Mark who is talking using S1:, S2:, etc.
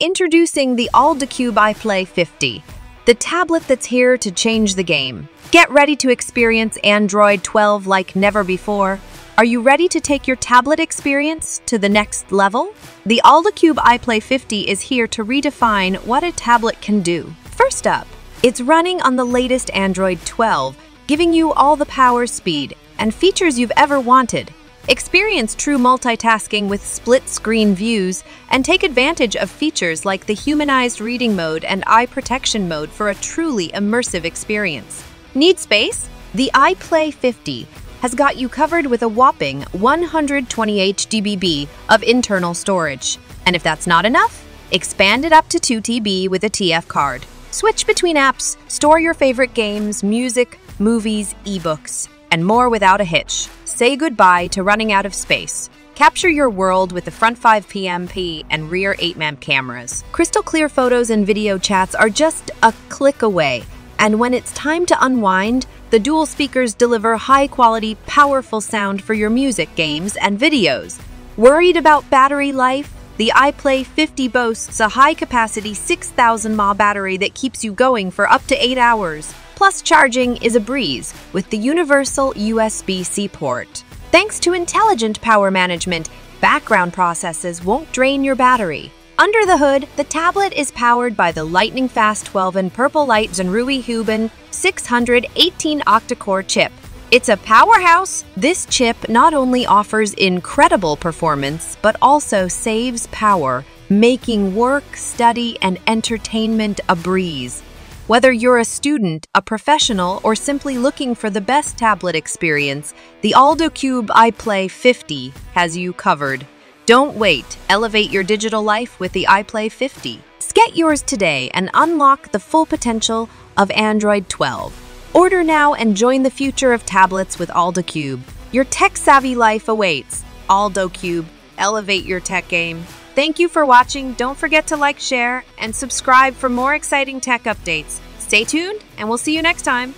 S1: Introducing the Alldocube iplay 50, the tablet that's here to change the game. Get ready to experience Android 12 like never before. Are you ready to take your tablet experience to the next level? The Alldocube iplay 50 is here to redefine what a tablet can do. First up, it's running on the latest Android 12, giving you all the power, speed, and features you've ever wanted. Experience true multitasking with split-screen views and take advantage of features like the humanized reading mode and eye protection mode for a truly immersive experience. Need space? The iplay 50 has got you covered with a whopping 128 GB of internal storage. And if that's not enough, expand it up to 2 TB with a TF card. Switch between apps, store your favorite games, music, movies, ebooks, and more without a hitch. Say goodbye to running out of space. Capture your world with the front 5MP and rear 8MP cameras. Crystal clear photos and video chats are just a click away. And when it's time to unwind, the dual speakers deliver high-quality, powerful sound for your music, games, and videos. Worried about battery life? The iplay 50 boasts a high-capacity 6,000 mAh battery that keeps you going for up to 8 hours. Plus, charging is a breeze with the universal USB-C port. Thanks to intelligent power management, background processes won't drain your battery. Under the hood, the tablet is powered by the lightning-fast 12-in Purple Light Zenrui 618 octa-core chip. It's a powerhouse. This chip not only offers incredible performance, but also saves power, making work, study, and entertainment a breeze. Whether you're a student, a professional, or simply looking for the best tablet experience, the Alldocube iplay 50 has you covered. Don't wait. Elevate your digital life with the iplay 50. Get yours today and unlock the full potential of Android 12. Order now and join the future of tablets with Alldocube. Your tech-savvy life awaits. Alldocube, elevate your tech game. Thank you for watching. Don't forget to like, share, and subscribe for more exciting tech updates. Stay tuned, and we'll see you next time.